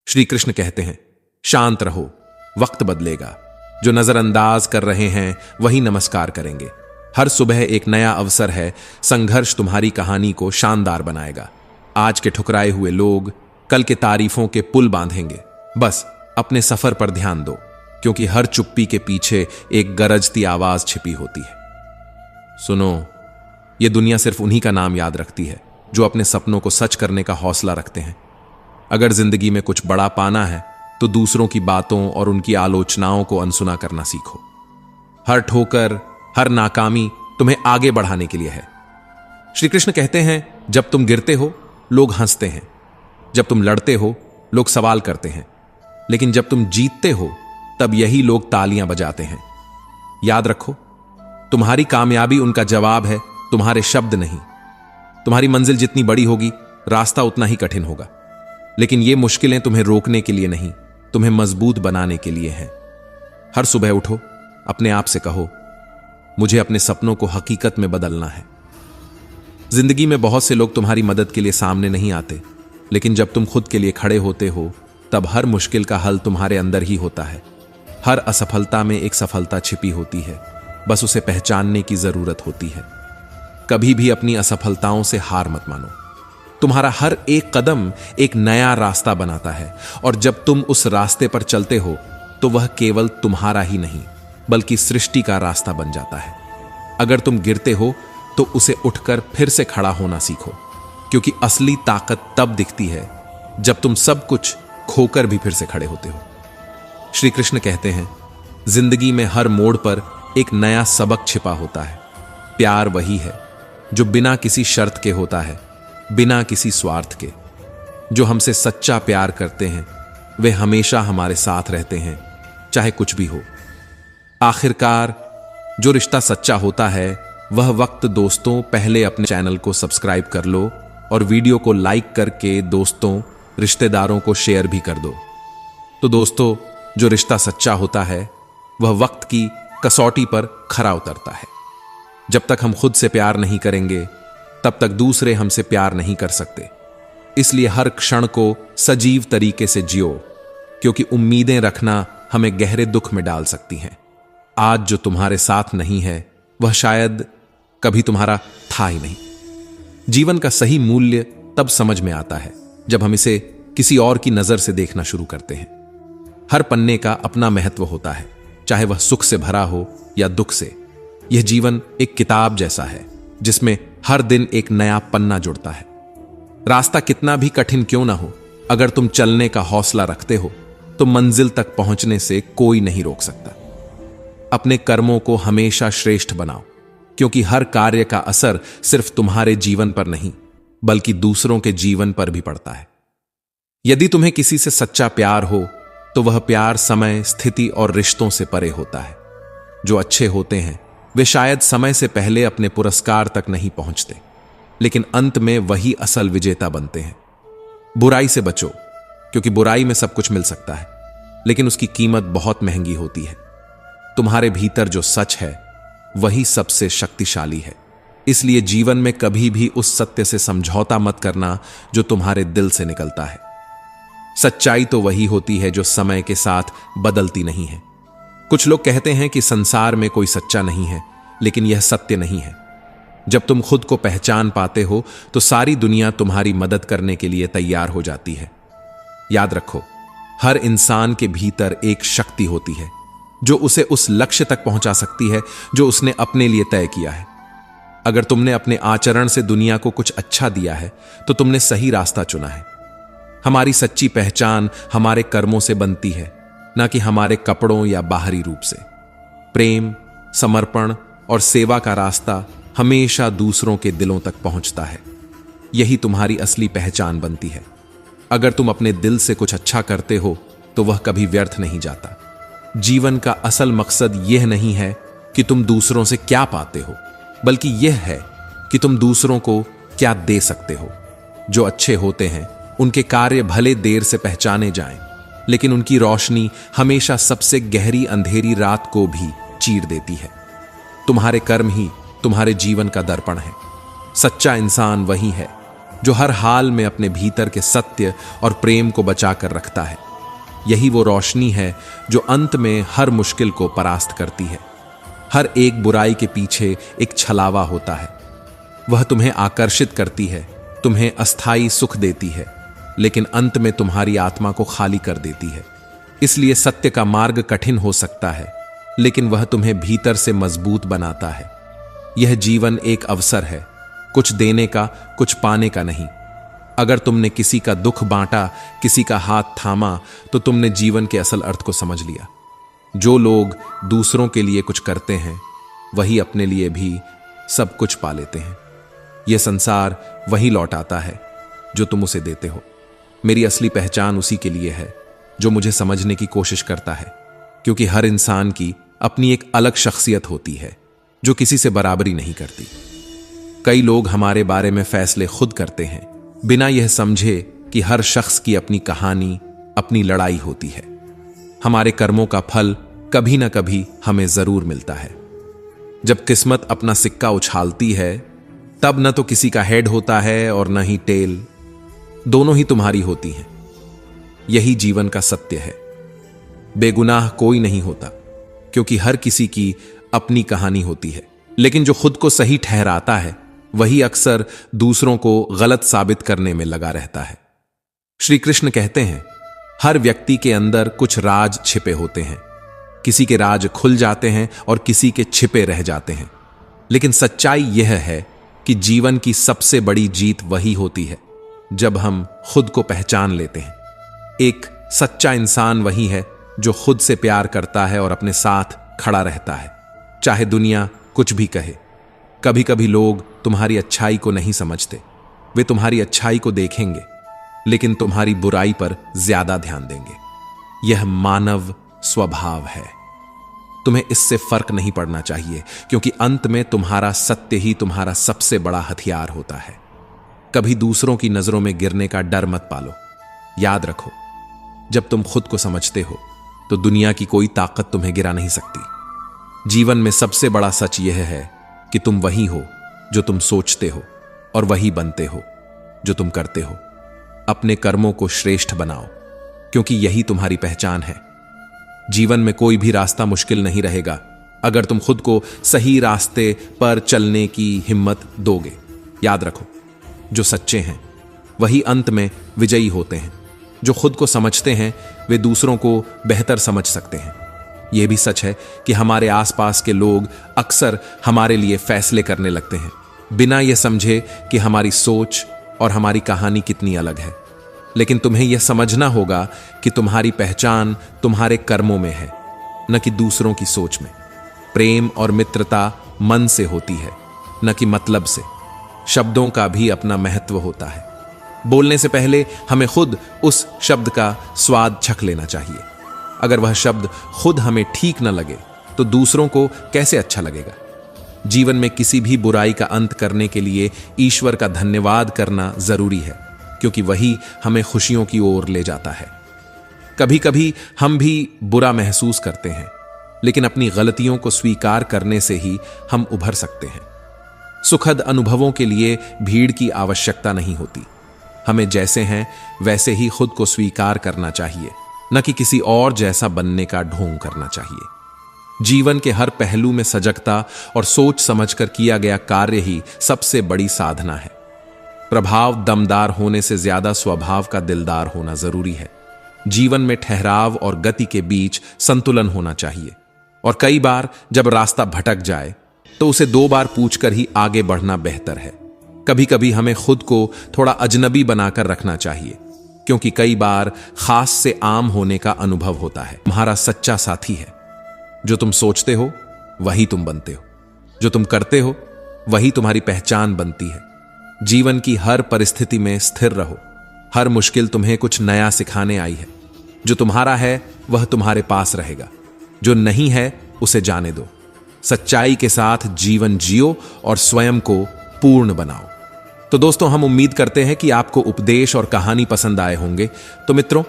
श्री कृष्ण कहते हैं, शांत रहो, वक्त बदलेगा। जो नजरअंदाज कर रहे हैं वही नमस्कार करेंगे। हर सुबह एक नया अवसर है। संघर्ष तुम्हारी कहानी को शानदार बनाएगा। आज के ठुकराए हुए लोग कल के तारीफों के पुल बांधेंगे। बस अपने सफर पर ध्यान दो, क्योंकि हर चुप्पी के पीछे एक गरजती आवाज छिपी होती है। सुनो, यह दुनिया सिर्फ उन्हीं का नाम याद रखती है जो अपने सपनों को सच करने का हौसला रखते हैं। अगर जिंदगी में कुछ बड़ा पाना है तो दूसरों की बातों और उनकी आलोचनाओं को अनसुना करना सीखो। हर ठोकर, हर नाकामी तुम्हें आगे बढ़ाने के लिए है। श्री कृष्ण कहते हैं, जब तुम गिरते हो लोग हंसते हैं, जब तुम लड़ते हो लोग सवाल करते हैं, लेकिन जब तुम जीतते हो तब यही लोग तालियां बजाते हैं। याद रखो, तुम्हारी कामयाबी उनका जवाब है, तुम्हारे शब्द नहीं। तुम्हारी मंजिल जितनी बड़ी होगी, रास्ता उतना ही कठिन होगा, लेकिन ये मुश्किलें तुम्हें रोकने के लिए नहीं, तुम्हें मजबूत बनाने के लिए हैं। हर सुबह उठो, अपने आप से कहो, मुझे अपने सपनों को हकीकत में बदलना है। जिंदगी में बहुत से लोग तुम्हारी मदद के लिए सामने नहीं आते, लेकिन जब तुम खुद के लिए खड़े होते हो तब हर मुश्किल का हल तुम्हारे अंदर ही होता है। हर असफलता में एक सफलता छिपी होती है, बस उसे पहचानने की जरूरत होती है। कभी भी अपनी असफलताओं से हार मत मानो। तुम्हारा हर एक कदम एक नया रास्ता बनाता है, और जब तुम उस रास्ते पर चलते हो तो वह केवल तुम्हारा ही नहीं बल्कि सृष्टि का रास्ता बन जाता है। अगर तुम गिरते हो तो उसे उठकर फिर से खड़ा होना सीखो, क्योंकि असली ताकत तब दिखती है जब तुम सब कुछ खोकर भी फिर से खड़े होते हो। श्री कृष्ण कहते हैं, जिंदगी में हर मोड़ पर एक नया सबक छिपा होता है। प्यार वही है जो बिना किसी शर्त के होता है, बिना किसी स्वार्थ के। जो हमसे सच्चा प्यार करते हैं वे हमेशा हमारे साथ रहते हैं, चाहे कुछ भी हो। आखिरकार जो रिश्ता सच्चा होता है वह वक्त। दोस्तों, पहले अपने चैनल को सब्सक्राइब कर लो और वीडियो को लाइक करके दोस्तों, रिश्तेदारों को शेयर भी कर दो। तो दोस्तों, जो रिश्ता सच्चा होता है वह वक्त की कसौटी पर खरा उतरता है। जब तक हम खुद से प्यार नहीं करेंगे तब तक दूसरे हमसे प्यार नहीं कर सकते। इसलिए हर क्षण को सजीव तरीके से जियो, क्योंकि उम्मीदें रखना हमें गहरे दुख में डाल सकती हैं। आज जो तुम्हारे साथ नहीं है वह शायद कभी तुम्हारा था ही नहीं। जीवन का सही मूल्य तब समझ में आता है जब हम इसे किसी और की नजर से देखना शुरू करते हैं। हर पन्ने का अपना महत्व होता है, चाहे वह सुख से भरा हो या दुख से। यह जीवन एक किताब जैसा है जिसमें हर दिन एक नया पन्ना जुड़ता है। रास्ता कितना भी कठिन क्यों ना हो, अगर तुम चलने का हौसला रखते हो तो मंजिल तक पहुंचने से कोई नहीं रोक सकता। अपने कर्मों को हमेशा श्रेष्ठ बनाओ, क्योंकि हर कार्य का असर सिर्फ तुम्हारे जीवन पर नहीं बल्कि दूसरों के जीवन पर भी पड़ता है। यदि तुम्हें किसी से सच्चा प्यार हो तो वह प्यार समय, स्थिति और रिश्तों से परे होता है। जो अच्छे होते हैं वे शायद समय से पहले अपने पुरस्कार तक नहीं पहुंचते, लेकिन अंत में वही असल विजेता बनते हैं। बुराई से बचो, क्योंकि बुराई में सब कुछ मिल सकता है, लेकिन उसकी कीमत बहुत महंगी होती है। तुम्हारे भीतर जो सच है वही सबसे शक्तिशाली है। इसलिए जीवन में कभी भी उस सत्य से समझौता मत करना जो तुम्हारे दिल से निकलता है। सच्चाई तो वही होती है जो समय के साथ बदलती नहीं है। कुछ लोग कहते हैं कि संसार में कोई सच्चा नहीं है, लेकिन यह सत्य नहीं है। जब तुम खुद को पहचान पाते हो तो सारी दुनिया तुम्हारी मदद करने के लिए तैयार हो जाती है। याद रखो, हर इंसान के भीतर एक शक्ति होती है जो उसे उस लक्ष्य तक पहुंचा सकती है जो उसने अपने लिए तय किया है। अगर तुमने अपने आचरण से दुनिया को कुछ अच्छा दिया है तो तुमने सही रास्ता चुना है। हमारी सच्ची पहचान हमारे कर्मों से बनती है, ना कि हमारे कपड़ों या बाहरी रूप से। प्रेम, समर्पण और सेवा का रास्ता हमेशा दूसरों के दिलों तक पहुंचता है। यही तुम्हारी असली पहचान बनती है। अगर तुम अपने दिल से कुछ अच्छा करते हो तो वह कभी व्यर्थ नहीं जाता। जीवन का असल मकसद यह नहीं है कि तुम दूसरों से क्या पाते हो, बल्कि यह है कि तुम दूसरों को क्या दे सकते हो। जो अच्छे होते हैं उनके कार्य भले देर से पहचाने जाएं, लेकिन उनकी रोशनी हमेशा सबसे गहरी अंधेरी रात को भी चीर देती है। तुम्हारे कर्म ही तुम्हारे जीवन का दर्पण है। सच्चा इंसान वही है जो हर हाल में अपने भीतर के सत्य और प्रेम को बचाकर रखता है। यही वो रोशनी है जो अंत में हर मुश्किल को परास्त करती है। हर एक बुराई के पीछे एक छलावा होता है। वह तुम्हें आकर्षित करती है, तुम्हें अस्थायी सुख देती है, लेकिन अंत में तुम्हारी आत्मा को खाली कर देती है। इसलिए सत्य का मार्ग कठिन हो सकता है, लेकिन वह तुम्हें भीतर से मजबूत बनाता है। यह जीवन एक अवसर है, कुछ देने का, कुछ पाने का नहीं। अगर तुमने किसी का दुख बांटा, किसी का हाथ थामा, तो तुमने जीवन के असल अर्थ को समझ लिया। जो लोग दूसरों के लिए कुछ करते हैं, वही अपने लिए भी सब कुछ पा लेते हैं। यह संसार वही लौट आता है जो तुम उसे देते हो। मेरी असली पहचान उसी के लिए है जो मुझे समझने की कोशिश करता है, क्योंकि हर इंसान की अपनी एक अलग शख्सियत होती है जो किसी से बराबरी नहीं करती। कई लोग हमारे बारे में फैसले खुद करते हैं, बिना यह समझे कि हर शख्स की अपनी कहानी, अपनी लड़ाई होती है। हमारे कर्मों का फल कभी ना कभी हमें जरूर मिलता है। जब किस्मत अपना सिक्का उछालती है, तब न तो किसी का हेड होता है और न ही टेल, दोनों ही तुम्हारी होती हैं। यही जीवन का सत्य है। बेगुनाह कोई नहीं होता, क्योंकि हर किसी की अपनी कहानी होती है। लेकिन जो खुद को सही ठहराता है, वही अक्सर दूसरों को गलत साबित करने में लगा रहता है। श्री कृष्ण कहते हैं, हर व्यक्ति के अंदर कुछ राज छिपे होते हैं। किसी के राज खुल जाते हैं और किसी के छिपे रह जाते हैं। लेकिन सच्चाई यह है कि जीवन की सबसे बड़ी जीत वही होती है जब हम खुद को पहचान लेते हैं। एक सच्चा इंसान वही है जो खुद से प्यार करता है और अपने साथ खड़ा रहता है, चाहे दुनिया कुछ भी कहे। कभी कभी लोग तुम्हारी अच्छाई को नहीं समझते। वे तुम्हारी अच्छाई को देखेंगे, लेकिन तुम्हारी बुराई पर ज्यादा ध्यान देंगे। यह मानव स्वभाव है। तुम्हें इससे फर्क नहीं पड़ना चाहिए, क्योंकि अंत में तुम्हारा सत्य ही तुम्हारा सबसे बड़ा हथियार होता है। कभी दूसरों की नजरों में गिरने का डर मत पालो। याद रखो, जब तुम खुद को समझते हो तो दुनिया की कोई ताकत तुम्हें गिरा नहीं सकती। जीवन में सबसे बड़ा सच यह है कि तुम वही हो जो तुम सोचते हो, और वही बनते हो जो तुम करते हो। अपने कर्मों को श्रेष्ठ बनाओ, क्योंकि यही तुम्हारी पहचान है। जीवन में कोई भी रास्ता मुश्किल नहीं रहेगा अगर तुम खुद को सही रास्ते पर चलने की हिम्मत दोगे। याद रखो, जो सच्चे हैं वही अंत में विजयी होते हैं। जो खुद को समझते हैं वे दूसरों को बेहतर समझ सकते हैं। यह भी सच है कि हमारे आसपास के लोग अक्सर हमारे लिए फैसले करने लगते हैं, बिना यह समझे कि हमारी सोच और हमारी कहानी कितनी अलग है। लेकिन तुम्हें यह समझना होगा कि तुम्हारी पहचान तुम्हारे कर्मों में है, न कि दूसरों की सोच में। प्रेम और मित्रता मन से होती है, न कि मतलब से। शब्दों का भी अपना महत्व होता है। बोलने से पहले हमें खुद उस शब्द का स्वाद चख लेना चाहिए। अगर वह शब्द खुद हमें ठीक न लगे तो दूसरों को कैसे अच्छा लगेगा। जीवन में किसी भी बुराई का अंत करने के लिए ईश्वर का धन्यवाद करना जरूरी है, क्योंकि वही हमें खुशियों की ओर ले जाता है। कभी कभी हम भी बुरा महसूस करते हैं, लेकिन अपनी गलतियों को स्वीकार करने से ही हम उभर सकते हैं। सुखद अनुभवों के लिए भीड़ की आवश्यकता नहीं होती। हमें जैसे हैं वैसे ही खुद को स्वीकार करना चाहिए, न कि किसी और जैसा बनने का ढोंग करना चाहिए। जीवन के हर पहलू में सजगता और सोच समझकर किया गया कार्य ही सबसे बड़ी साधना है। प्रभाव दमदार होने से ज्यादा स्वभाव का दिलदार होना जरूरी है। जीवन में ठहराव और गति के बीच संतुलन होना चाहिए, और कई बार जब रास्ता भटक जाए तो उसे 2 बार पूछकर ही आगे बढ़ना बेहतर है। कभी कभी हमें खुद को थोड़ा अजनबी बनाकर रखना चाहिए, क्योंकि कई बार खास से आम होने का अनुभव होता है। तुम्हारा सच्चा साथी है। जो तुम सोचते हो वही तुम बनते हो। जो तुम करते हो वही तुम्हारी पहचान बनती है। जीवन की हर परिस्थिति में स्थिर रहो। हर मुश्किल तुम्हें कुछ नया सिखाने आई है। जो तुम्हारा है वह तुम्हारे पास रहेगा, जो नहीं है उसे जाने दो। सच्चाई के साथ जीवन जियो और स्वयं को पूर्ण बनाओ। तो दोस्तों, हम उम्मीद करते हैं कि आपको उपदेश और कहानी पसंद आए होंगे। तो मित्रों,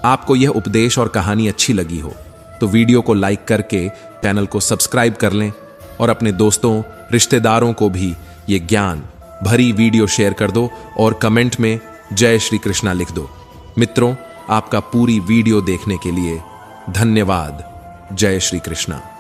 आपको यह उपदेश और कहानी अच्छी लगी हो तो वीडियो को लाइक करके चैनल को सब्सक्राइब कर लें, और अपने दोस्तों, रिश्तेदारों को भी ये ज्ञान भरी वीडियो शेयर कर दो और कमेंट में जय श्री कृष्णा लिख दो। मित्रों, आपका पूरी वीडियो देखने के लिए धन्यवाद। जय श्री कृष्णा।